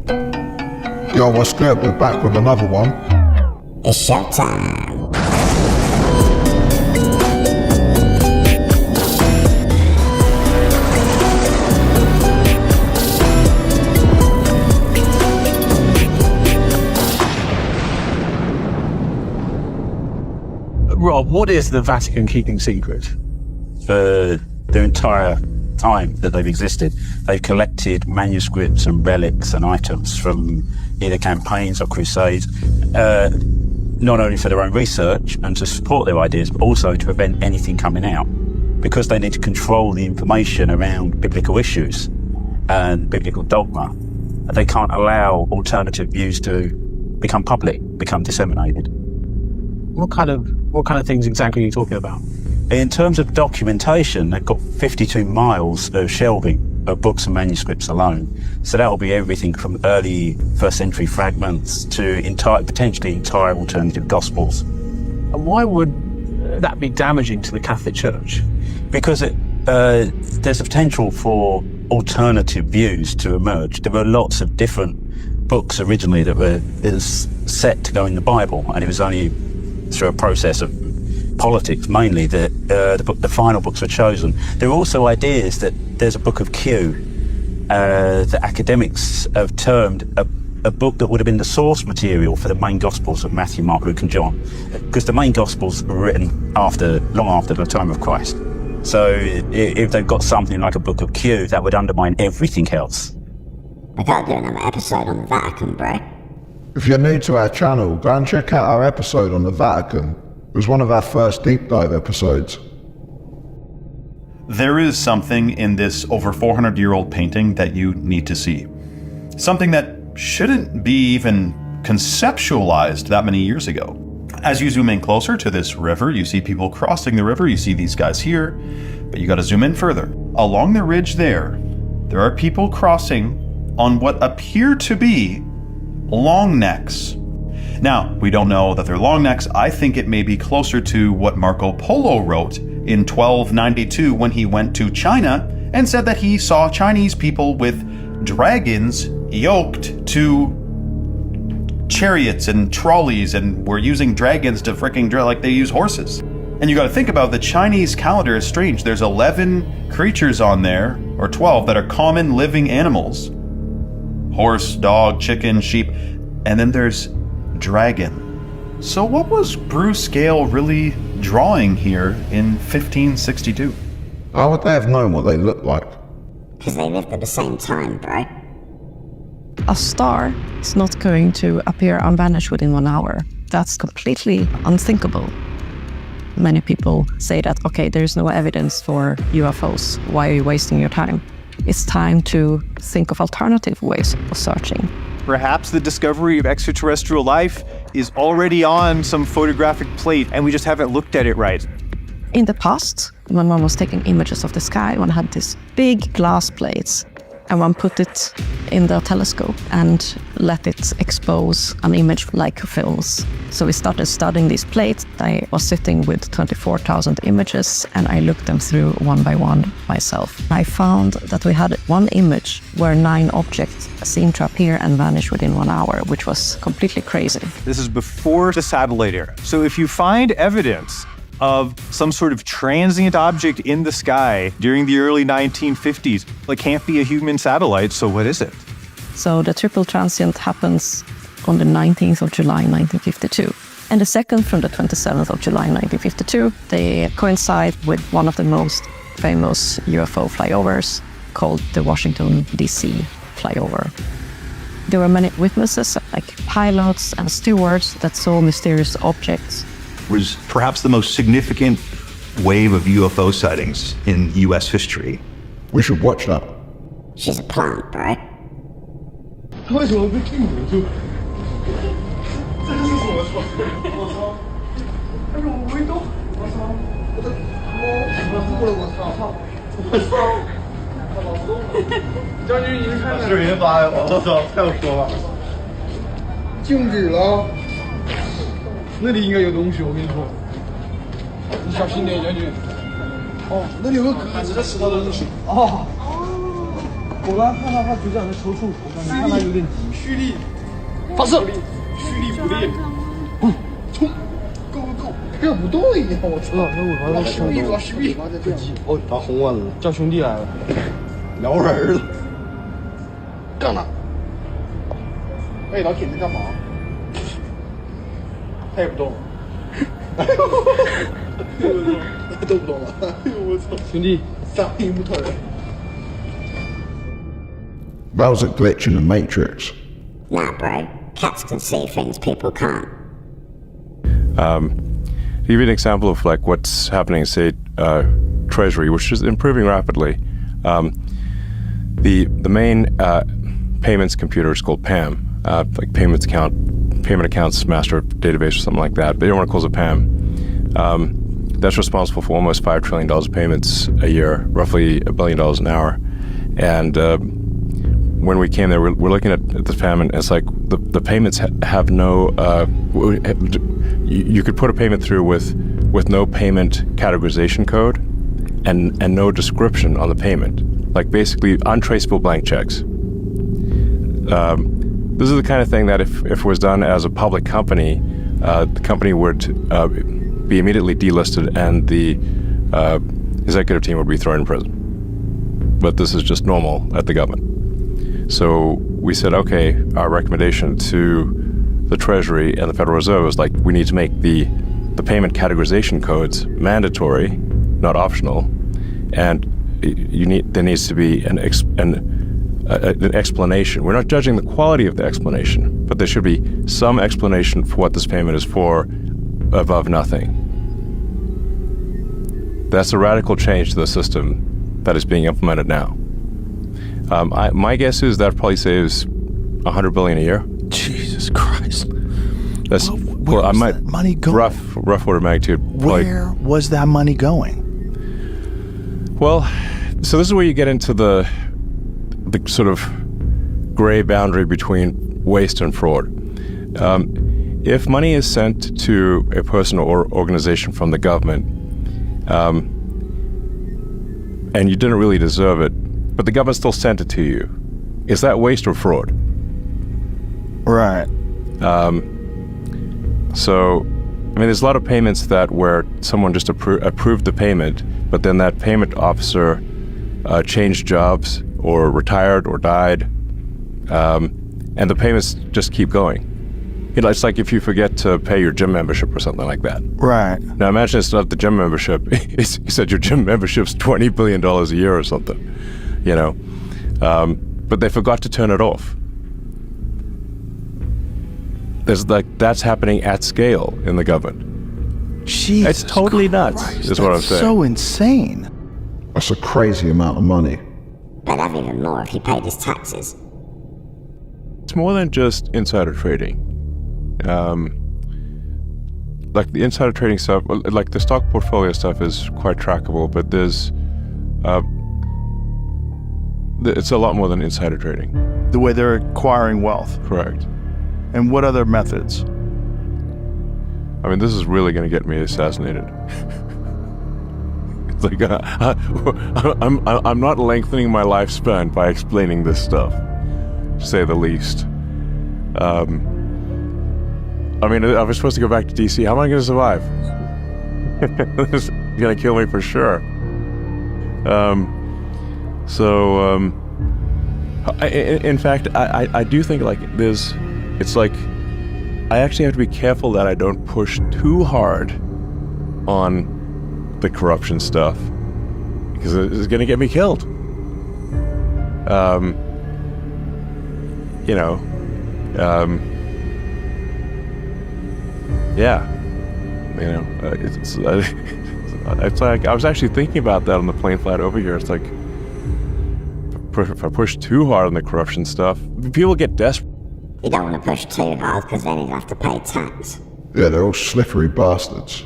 Yo, what's good? We're back with another one. It's showtime. Rob, what is the Vatican keeping secret? For their entire time that they've existed, they've collected manuscripts and relics and items from either campaigns or crusades, not only for their own research and to support their ideas, but also to prevent anything coming out, because they need to control the information around biblical issues and biblical dogma. They can't allow alternative views to become public, become disseminated. What kind of things exactly are you talking about? In terms of documentation, they've got 52 miles of shelving of books and manuscripts alone. So that'll be everything from early first century fragments to potentially entire alternative gospels. And why would that be damaging to the Catholic Church? Because there's a potential for alternative views to emerge. There were lots of different books originally that were set to go in the Bible, and it was only through a process of politics mainly that the final books were chosen. There are also ideas that there's a book of Q that academics have termed a book that would have been the source material for the main Gospels of Matthew, Mark, Luke and John, because the main Gospels were written long after the time of Christ. So if they've got something like a book of Q, that would undermine everything else. I gotta do another episode on the Vatican, bro. If you're new to our channel, go and check out our episode on the Vatican. It was one of our first deep dive episodes. There is something in this over 400-year-old painting that you need to see. Something that shouldn't be even conceptualized that many years ago. As you zoom in closer to this river, you see people crossing the river, you see these guys here, but you gotta zoom in further. Along the ridge there are people crossing on what appear to be long necks. Now, we don't know that they're long necks. I think it may be closer to what Marco Polo wrote in 1292 when he went to China and said that he saw Chinese people with dragons yoked to chariots and trolleys and were using dragons to like they use horses. And you got to think about the Chinese calendar is strange. There's 11 creatures on there, or 12, that are common living animals. Horse, dog, chicken, sheep, and then there's dragon. So what was Bruce Gale really drawing here in 1562? How would they have known what they looked like? Because they lived at the same time, bro. A star is not going to appear and vanish within 1 hour. That's completely unthinkable. Many people say that, okay, there's no evidence for UFOs. Why are you wasting your time? It's time to think of alternative ways of searching. Perhaps the discovery of extraterrestrial life is already on some photographic plate and we just haven't looked at it right. In the past, when one was taking images of the sky, one had these big glass plates and one put it in the telescope and let it expose an image like films. So we started studying these plates. I was sitting with 24,000 images and I looked them through one by one myself. I found that we had one image where 9 objects seemed to appear and vanish within 1 hour, which was completely crazy. This is before the satellite era. So if you find evidence of some sort of transient object in the sky during the early 1950s, it can't be a human satellite, so what is it? So the Triple Transient happens on the 19th of July 1952. And the second from the 27th of July 1952, they coincide with one of the most famous UFO flyovers called the Washington, D.C. flyover. There were many witnesses, like pilots and stewards, that saw mysterious objects. Was perhaps the most significant wave of UFO sightings in U.S. history. We should watch that. She's a plant, bro. 他为什么被禁足住？这就是什么床？我操！哎呦，我没动！我操！我的我操！我操！将军，您看看。视频发给我，我操，太有说了。静止了。那里应该有东西，我跟你说。你小心点，将军。哦，那里有个格子在吃到东西。哦。我刚看到他局长在抽搐，我感觉看他有点急。蓄力，发射，蓄力不力，冲 ，Go Go Go，跟不动了一样，我操！那我把他兄弟抓兄弟，妈在这样。哦，打红完了，叫兄弟来了，撩人了，干了。哎，老铁，你在干嘛？他也不动。他动不动了？哎呦我操！兄弟，上一木头人。 That was a glitch in the Matrix. Nah, bro. Cats can see things people can't. To give you an example of like what's happening, say, Treasury, which is improving rapidly. The main payments computer is called PAM, like payment accounts master database or something like that. But everyone calls it PAM. That's responsible for almost $5 trillion of payments a year, roughly $1 billion an hour, and when we came there, we're looking at the PAM, and it's like the payments have no. You could put a payment through with no payment categorization code, and no description on the payment, like basically untraceable blank checks. This is the kind of thing that if it was done as a public company, the company would be immediately delisted, and the executive team would be thrown in prison. But this is just normal at the government. So we said, okay, our recommendation to the Treasury and the Federal Reserve is like, we need to make the payment categorization codes mandatory, not optional, and there needs to be an explanation. We're not judging the quality of the explanation, but there should be some explanation for what this payment is for above nothing. That's a radical change to the system that is being implemented now. My guess is that probably saves $100 billion a year. Jesus Christ! That's where was that money going? Rough order of magnitude. Where was that money going? Well, so this is where you get into the sort of gray boundary between waste and fraud. If money is sent to a person or organization from the government, and you didn't really deserve it, but the government still sent it to you, is that waste or fraud? Right. So, I mean, there's a lot of payments that where someone just approved the payment, but then that payment officer changed jobs or retired or died, and the payments just keep going. You know, it's like if you forget to pay your gym membership or something like that. Right. Now imagine it's not the gym membership. You said your gym membership's $20 billion a year or something, you know. But they forgot to turn it off. That's happening at scale in the government. Jesus it's totally nuts, Christ, is what I'm saying. So insane. That's a crazy amount of money. But have even more if he paid his taxes. It's more than just insider trading. Like the insider trading stuff, like the stock portfolio stuff is quite trackable, but there's it's a lot more than insider trading. The way they're acquiring wealth. Correct. And what other methods? I mean, this is really going to get me assassinated. It's like I'm not lengthening my lifespan by explaining this stuff, to say the least. I mean, I was supposed to go back to DC. How am I going to survive? It's going to kill me for sure. In fact, I do think like it's like I actually have to be careful that I don't push too hard on the corruption stuff because it's going to get me killed. Yeah, it's like I was actually thinking about that on the plane flight over here. It's like if I push too hard on the corruption stuff, people get desperate. You don't want to push too hard because then you'll have to pay tax. Yeah, they're all slippery bastards.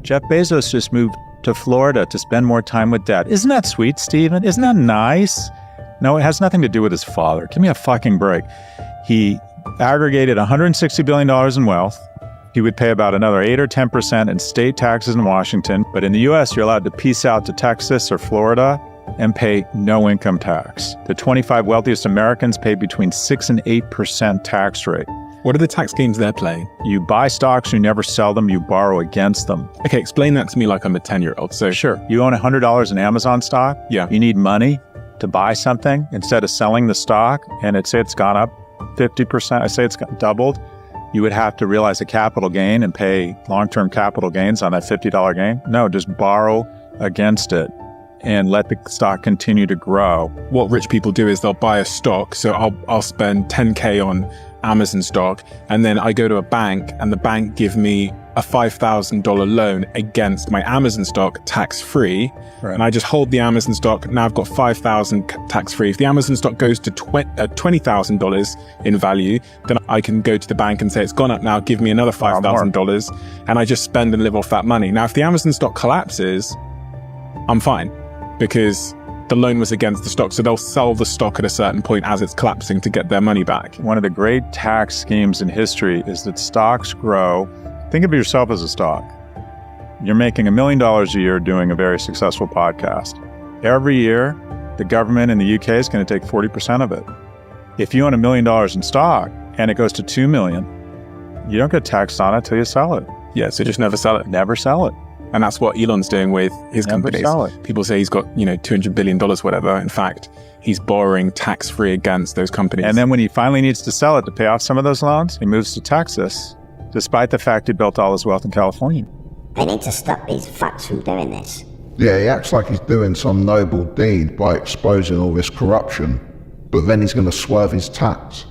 Jeff Bezos just moved to Florida to spend more time with Dad. Isn't that sweet, Stephen? Isn't that nice? No, it has nothing to do with his father. Give me a fucking break. He aggregated $160 billion in wealth. He would pay about another 8 or 10% in state taxes in Washington. But in the U.S., you're allowed to peace out to Texas or Florida. and pay no income tax. The 25 wealthiest Americans pay between 6 and 8% tax rate. What are the tax schemes they're playing? You buy stocks, you never sell them, you borrow against them. Okay, explain that to me like I'm a 10-year-old. So Sure. You own $100 in Amazon stock. Yeah. You need money to buy something. Instead of selling the stock and say it's gone up 50%, I say it's doubled, you would have to realize a capital gain and pay long-term capital gains on that $50 gain. No, just borrow against it and let the stock continue to grow. what rich people do is they'll buy a stock. So I'll spend 10K on Amazon stock, and then I go to a bank and the bank give me a $5,000 loan against my Amazon stock tax-free. Right. And I just hold the Amazon stock. Now I've got $5,000 tax-free. If the Amazon stock goes to $20,000 in value, then I can go to the bank and say, it's gone up now, give me another $5,000. And I just spend and live off that money. Now, if the Amazon stock collapses, I'm fine, because the loan was against the stock. So they'll sell the stock at a certain point as it's collapsing to get their money back. One of the great tax schemes in history is that stocks grow. Think of yourself as a stock. You're making $1 million a year doing a very successful podcast. Every year, the government in the UK is going to take 40% of it. If you own $1 million in stock and it goes to $2 million, you don't get taxed on it till you sell it. Yeah, so just never sell it. Never sell it. And that's what Elon's doing with his Never companies. sell it. People say he's got, $200 billion, whatever. In fact, he's borrowing tax-free against those companies. And then when he finally needs to sell it to pay off some of those loans, he moves to Texas, despite the fact he built all his wealth in California. They need to stop these fucks from doing this. Yeah, he acts like he's doing some noble deed by exposing all this corruption, but then he's going to swerve his tax.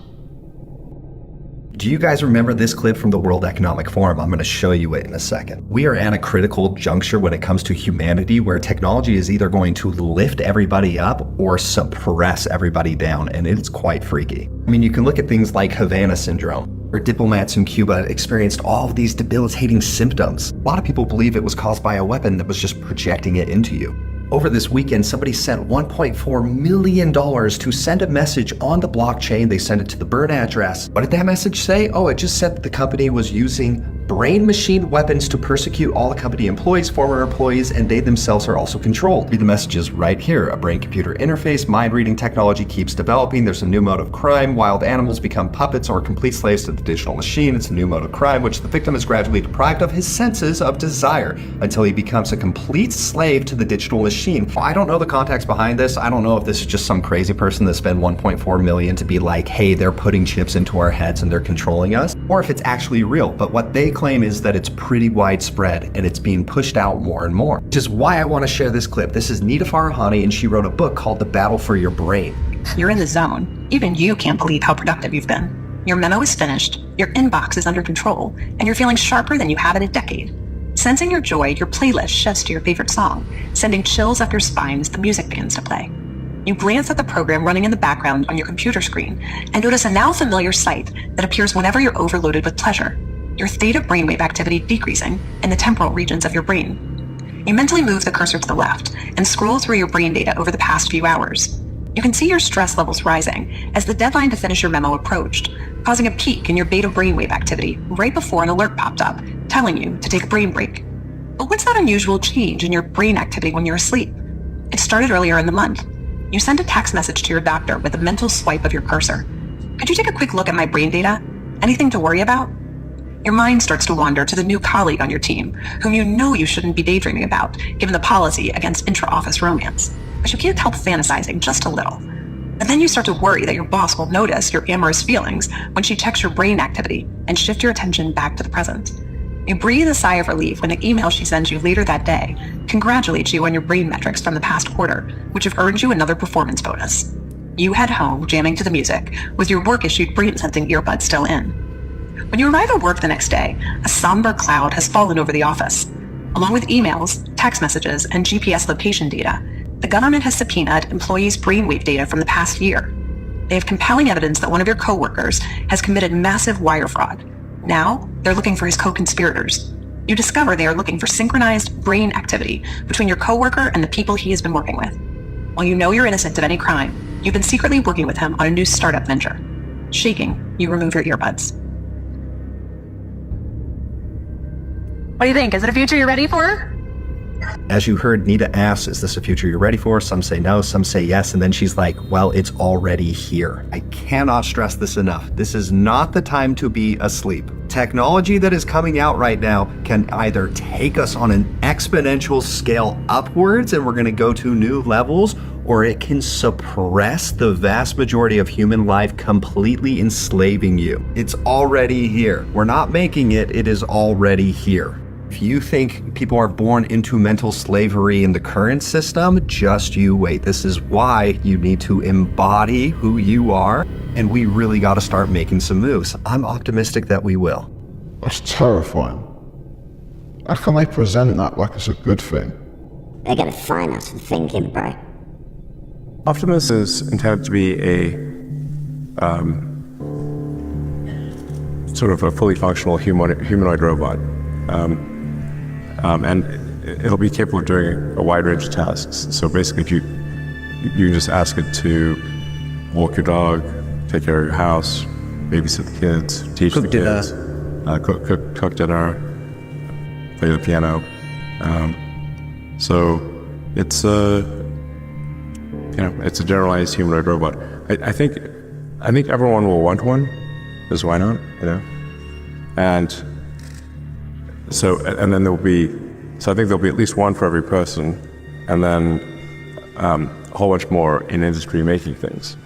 Do you guys remember this clip from the World Economic Forum? I'm going to show you it in a second. We are at a critical juncture when it comes to humanity where technology is either going to lift everybody up or suppress everybody down, and it's quite freaky. I mean, you can look at things like Havana syndrome, where diplomats in Cuba experienced all of these debilitating symptoms. A lot of people believe it was caused by a weapon that was just projecting it into you. Over this weekend, somebody sent $1.4 million to send a message on the blockchain. They sent it to the Bird address. What did that message say? Oh, it just said that the company was using brain-machine weapons to persecute all the company employees, former employees, and they themselves are also controlled. Read the messages right here. A brain-computer interface, mind-reading technology keeps developing. There's a new mode of crime. Wild animals become puppets or complete slaves to the digital machine. It's a new mode of crime, which the victim is gradually deprived of his senses of desire until he becomes a complete slave to the digital machine. I don't know the context behind this. I don't know if this is just some crazy person that spent $1.4 million to be like, hey, they're putting chips into our heads and they're controlling us, or if it's actually real. But what they claim is that it's pretty widespread and it's being pushed out more and more, which is why I want to share this clip. This is Nita Farahani, and she wrote a book called The Battle for Your Brain. You're in the zone. Even you can't believe how productive you've been. Your memo is finished, your inbox is under control, and you're feeling sharper than you have in a decade. Sensing your joy, your playlist shifts to your favorite song, sending chills up your spine as the music begins to play. You glance at the program running in the background on your computer screen and notice a now familiar sight that appears whenever you're overloaded with pleasure. Your theta brainwave activity decreasing in the temporal regions of your brain. You mentally move the cursor to the left and scroll through your brain data over the past few hours. You can see your stress levels rising as the deadline to finish your memo approached, causing a peak in your beta brainwave activity right before an alert popped up, telling you to take a brain break. But what's that unusual change in your brain activity when you're asleep? It started earlier in the month. You sent a text message to your doctor with a mental swipe of your cursor. Could you take a quick look at my brain data? Anything to worry about? Your mind starts to wander to the new colleague on your team, whom you know you shouldn't be daydreaming about, given the policy against intra-office romance. But you can't help fantasizing just a little. And then you start to worry that your boss will notice your amorous feelings when she checks your brain activity and shift your attention back to the present. You breathe a sigh of relief when an email she sends you later that day congratulates you on your brain metrics from the past quarter, which have earned you another performance bonus. You head home, jamming to the music, with your work-issued brain-sensing earbuds still in. When you arrive at work the next day, a somber cloud has fallen over the office. Along with emails, text messages, and GPS location data, the government has subpoenaed employees' brainwave data from the past year. They have compelling evidence that one of your coworkers has committed massive wire fraud. Now, they're looking for his co-conspirators. You discover they are looking for synchronized brain activity between your coworker and the people he has been working with. While you know you're innocent of any crime, you've been secretly working with him on a new startup venture. Shaking, you remove your earbuds. What do you think? Is it a future you're ready for? As you heard, Nita asks, is this a future you're ready for? Some say no, some say yes, and then she's like, well, it's already here. I cannot stress this enough. This is not the time to be asleep. Technology that is coming out right now can either take us on an exponential scale upwards and we're going to go to new levels, or it can suppress the vast majority of human life, completely enslaving you. It's already here. We're not making it, it is already here. If you think people are born into mental slavery in the current system, just you wait. This is why you need to embody who you are, and we really got to start making some moves. I'm optimistic that we will. That's terrifying. How can they present that like it's a good thing? They're gonna fine us for thinking, bro. Optimus is intended to be a sort of a fully functional humanoid robot. And it'll be capable of doing a wide range of tasks. So basically, if you can just ask it to walk your dog, take care of your house, babysit the kids, teach the kids, cook dinner, play the piano. So it's it's a generalized humanoid robot. I think everyone will want one, because why not? And so, and then I think there'll be at least one for every person, and then a whole bunch more in industry making things.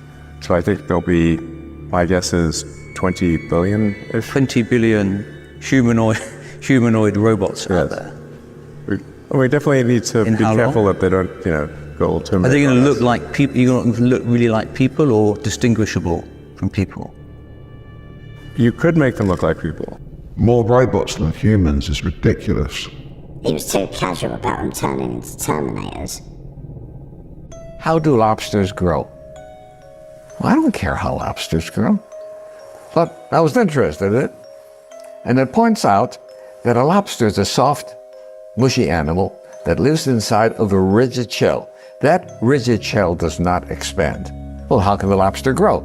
So I think there'll be, my guess is 20 billion-ish. 20 billion humanoid robots out there. We definitely need to be careful that they don't, go to. Are they going to look like people? You're going to look really like people, or distinguishable from people? You could make them look like people. More robots than humans is ridiculous. He was too casual about them turning into Terminators. How do lobsters grow? Well, I don't care how lobsters grow, but I was interested in it. And it points out that a lobster is a soft, mushy animal that lives inside of a rigid shell. That rigid shell does not expand. Well, how can the lobster grow?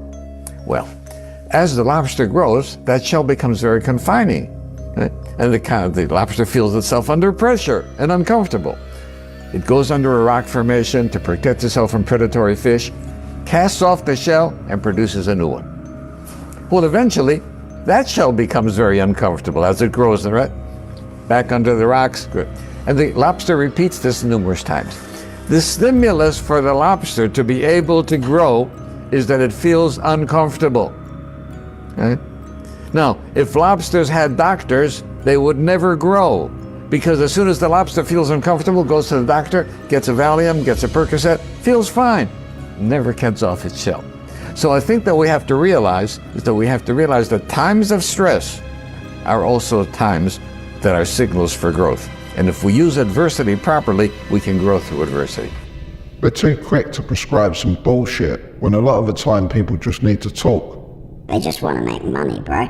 Well, as the lobster grows, that shell becomes very confining. And the lobster feels itself under pressure and uncomfortable. It goes under a rock formation to protect itself from predatory fish, casts off the shell, and produces a new one. Well, eventually, that shell becomes very uncomfortable as it grows, right? Back under the rocks, good. And the lobster repeats this numerous times. The stimulus for the lobster to be able to grow is that it feels uncomfortable. Right? Now, if lobsters had doctors, they would never grow, because as soon as the lobster feels uncomfortable, goes to the doctor, gets a Valium, gets a Percocet, feels fine, never gets off its shell. So I think that we have to realize that times of stress are also times that are signals for growth. And if we use adversity properly, we can grow through adversity. We're too quick to prescribe some bullshit when a lot of the time people just need to talk. They just want to make money, bro.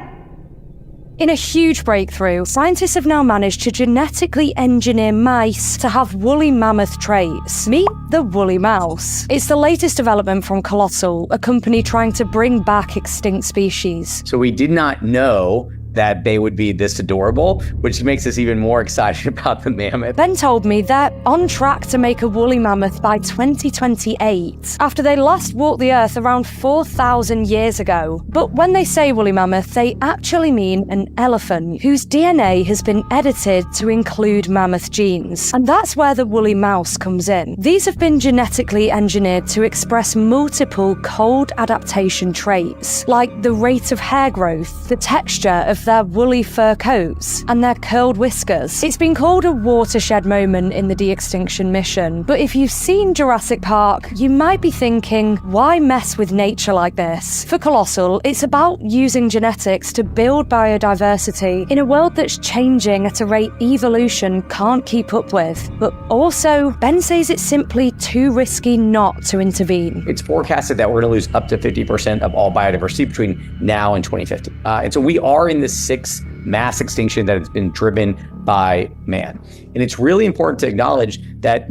In a huge breakthrough, scientists have now managed to genetically engineer mice to have woolly mammoth traits. Meet the woolly mouse. It's the latest development from Colossal, a company trying to bring back extinct species. So we did not know that they would be this adorable, which makes us even more excited about the mammoth. Ben told me they're on track to make a woolly mammoth by 2028, after they last walked the earth around 4,000 years ago. But when they say woolly mammoth, they actually mean an elephant whose DNA has been edited to include mammoth genes. And that's where the woolly mouse comes in. These have been genetically engineered to express multiple cold adaptation traits, like the rate of hair growth, the texture of their woolly fur coats, and their curled whiskers. It's been called a watershed moment in the de-extinction mission, but if you've seen Jurassic Park, you might be thinking, why mess with nature like this? For Colossal, it's about using genetics to build biodiversity in a world that's changing at a rate evolution can't keep up with. But also, Ben says it's simply too risky not to intervene. It's forecasted that we're going to lose up to 50% of all biodiversity between now and 2050. And so we are in this sixth mass extinction that has been driven by man. And it's really important to acknowledge that,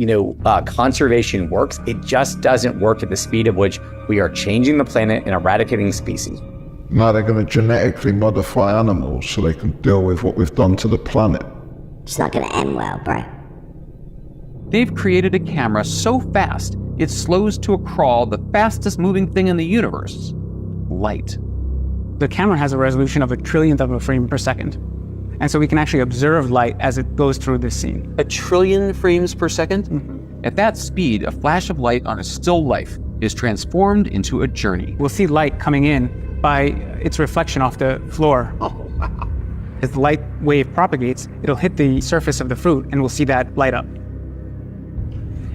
conservation works. It just doesn't work at the speed at which we are changing the planet and eradicating species. Now they're going to genetically modify animals so they can deal with what we've done to the planet. It's not going to end well, bro. They've created a camera so fast it slows to a crawl the fastest moving thing in the universe, light. The camera has a resolution of a trillionth of a frame per second. And so we can actually observe light as it goes through this scene. A trillion frames per second? Mm-hmm. At that speed, a flash of light on a still life is transformed into a journey. We'll see light coming in by its reflection off the floor. Oh, wow. As the light wave propagates, it'll hit the surface of the fruit and we'll see that light up.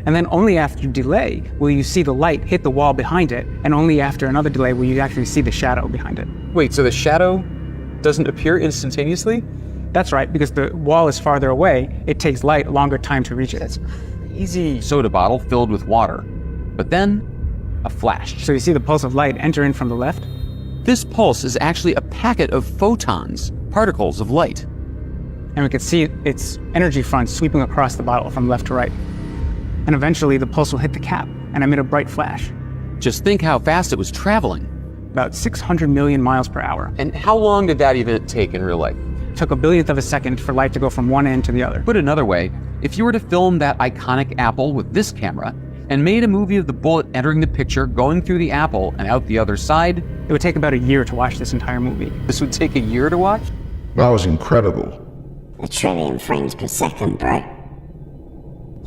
And then only after delay will you see the light hit the wall behind it, and only after another delay will you actually see the shadow behind it. Wait, so the shadow doesn't appear instantaneously? That's right, because the wall is farther away, it takes light a longer time to reach it. That's crazy. Soda bottle filled with water, but then a flash. So you see the pulse of light enter in from the left? This pulse is actually a packet of photons, particles of light. And we can see its energy front sweeping across the bottle from left to right. And eventually the pulse will hit the cap and emit a bright flash. Just think how fast it was traveling. About 600 million miles per hour. And how long did that event take in real life? It took a billionth of a second for light to go from one end to the other. Put another way, if you were to film that iconic apple with this camera and made a movie of the bullet entering the picture, going through the apple and out the other side, it would take about a year to watch this entire movie. This would take a year to watch? That was incredible. A trillion frames per second, bro.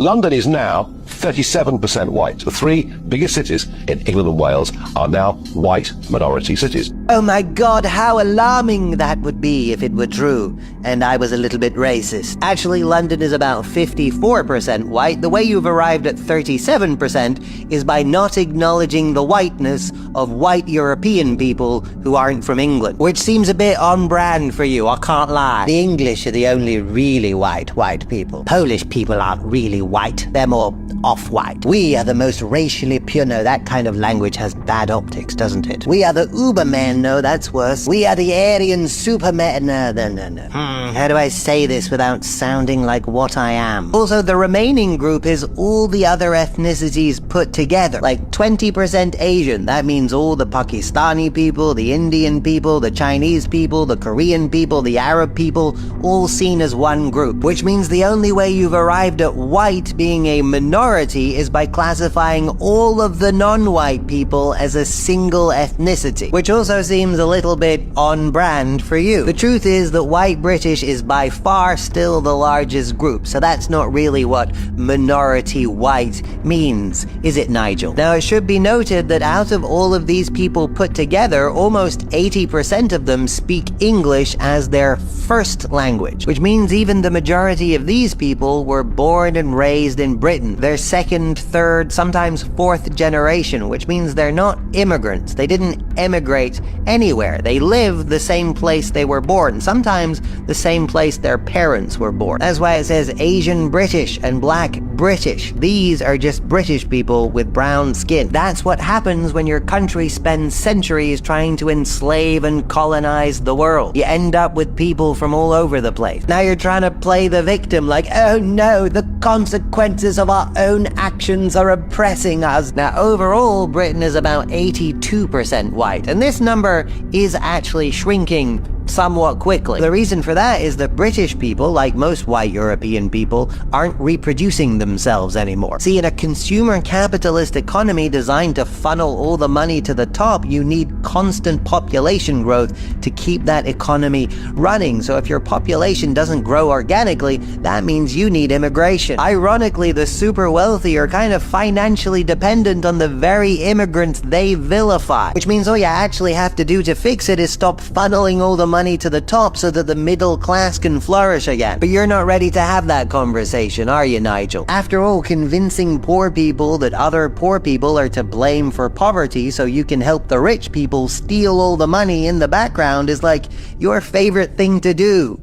London is now 37% white. The three biggest cities in England and Wales are now white minority cities. Oh my God, how alarming that would be if it were true, and I was a little bit racist. Actually, London is about 54% white. The way you've arrived at 37% is by not acknowledging the whiteness of white European people who aren't from England, which seems a bit on brand for you, I can't lie. The English are the only really white people. Polish people aren't really white, they're more off-white. We are the most racially pure. No, that kind of language has bad optics, doesn't it? We are the Ubermen. No, that's worse. We are the Aryan Supermen. No. How do I say this without sounding like what I am? Also, the remaining group is all the other ethnicities put together. Like 20% Asian. That means all the Pakistani people, the Indian people, the Chinese people, the Korean people, the Arab people, all seen as one group. Which means the only way you've arrived at white being a minority is by classifying all of the non-white people as a single ethnicity, which also seems a little bit on brand for you. The truth is that white British is by far still the largest group, so that's not really what minority white means, is it, Nigel? Now, it should be noted that out of all of these people put together, almost 80% of them speak English as their first language, which means even the majority of these people were born and raised in Britain. They're second, third, sometimes fourth generation, which means they're not immigrants. They didn't emigrate anywhere. They live the same place they were born, sometimes the same place their parents were born. That's why it says Asian British and Black British. These are just British people with brown skin. That's what happens when your country spends centuries trying to enslave and colonize the world. You end up with people from all over the place. Now you're trying to play the victim like, oh no, the consequences of our own actions are oppressing us. Now overall, Britain is about 82% white, and this number is actually shrinking somewhat quickly. The reason for that is that British people, like most white European people, aren't reproducing themselves anymore. See, in a consumer capitalist economy designed to funnel all the money to the top, you need constant population growth to keep that economy running. So if your population doesn't grow organically, that means you need immigration. Ironically, the super wealthy are kind of financially dependent on the very immigrants they vilify, which means all you actually have to do to fix it is stop funneling all the money to the top so that the middle class can flourish again. But you're not ready to have that conversation, are you, Nigel? After all, convincing poor people that other poor people are to blame for poverty so you can help the rich people steal all the money in the background is like your favorite thing to do.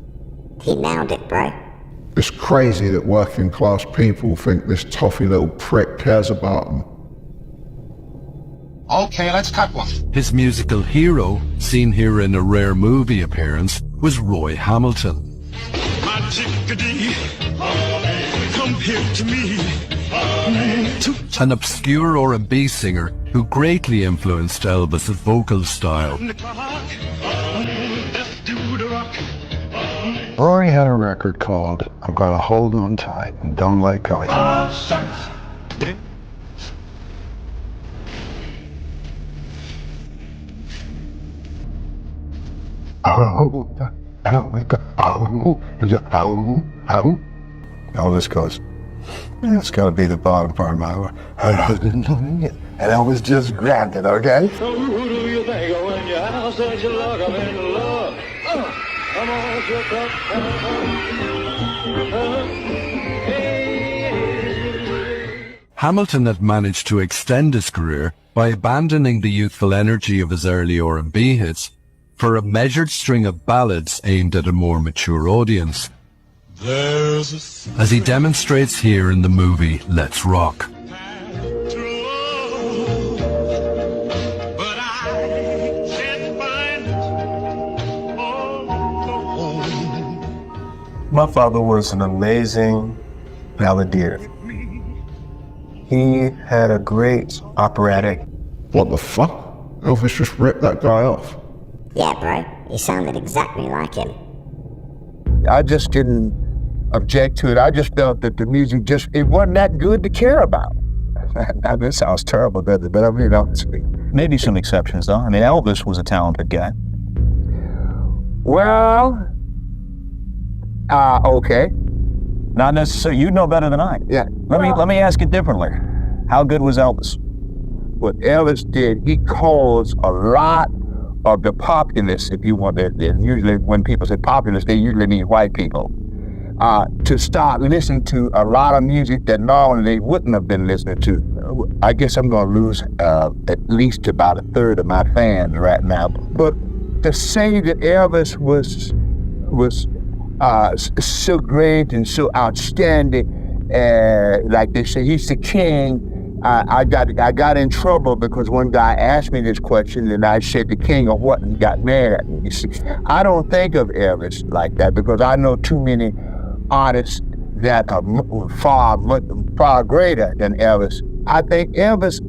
He nailed it, bro. It's crazy that working class people think this toffee little prick cares about them. Okay, let's cut one. His musical hero, seen here in a rare movie appearance, was Roy Hamilton. My chickadee, come here to me. An obscure R&B singer who greatly influenced Elvis's vocal style. Rory had a record called I'm Gonna Hold On Tight and Don't Let Go. Elvis goes, that's gotta be the bottom part of my life. And Elvis just grabbed it, okay? So who do you think when your house says you look, I'm in love? Come on, shook up. Hamilton had managed to extend his career by abandoning the youthful energy of his early R&B hits for a measured string of ballads aimed at a more mature audience, as he demonstrates here in the movie Let's Rock. My father was an amazing balladeer. He had a great operatic. What the fuck? Elvis just ripped that guy off. Yeah, bro. He sounded exactly like him. I just didn't object to it. I just felt that the music it wasn't that good to care about. Now, this sounds terrible, doesn't it? But I mean, honestly. Maybe some exceptions, though. I mean, Elvis was a talented guy. Well, okay. Not necessarily. You know better than I. Yeah. Let me ask it differently. How good was Elvis? What Elvis did, he caused a lot of the populace, if you want to, usually when people say populace, they usually mean white people, to start listening to a lot of music that normally they wouldn't have been listening to. I guess I'm going to lose at least about a third of my fans right now. But to say that Elvis was so great and so outstanding, like they say, he's the king. I got in trouble because one guy asked me this question and I said the king of what, and he got mad at me. You see, I don't think of Elvis like that because I know too many artists that are far greater than Elvis. I think Elvis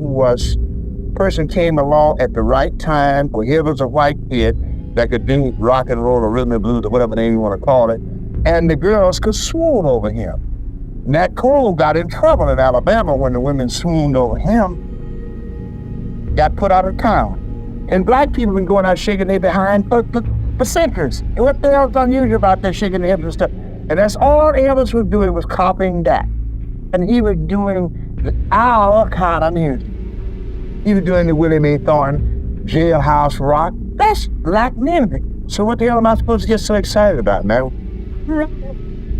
person came along at the right time where he was a white kid that could do rock and roll or rhythm and blues or whatever name you want to call it, and the girls could swoon over him. Nat Cole got in trouble in Alabama when the women swooned over him, got put out of town. And black people been going out shaking their behind for centuries. And what the hell's unusual about that shaking their hips and stuff? And that's all Elvis was doing, was copying that. And he was doing our kind of music. He was doing the Willie Mae Thornton jailhouse rock. That's black music. So what the hell am I supposed to get so excited about, man?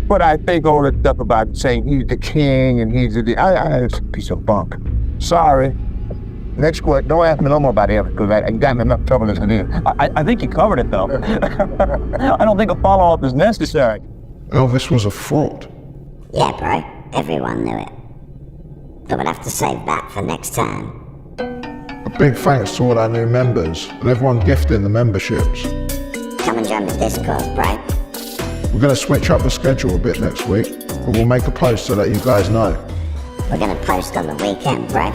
But I think all that stuff about saying he's the king and he's it's a piece of bunk. Sorry. Next question. Don't ask me no more about Elvis because I got me enough trouble as it is. I think you covered it, though. I don't think a follow-up is necessary. Elvis was a fraud. Yeah, bro. Everyone knew it. But we'll have to save that for next time. A big thanks to all our new members and everyone gifting the memberships. Come and join the Discord, bro. We're going to switch up the schedule a bit next week, but we'll make a post so that you guys know. We're going to post on the weekend, bro.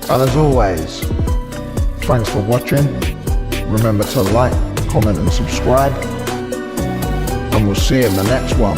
And as always, thanks for watching. Remember to like, comment and subscribe. And we'll see you in the next one.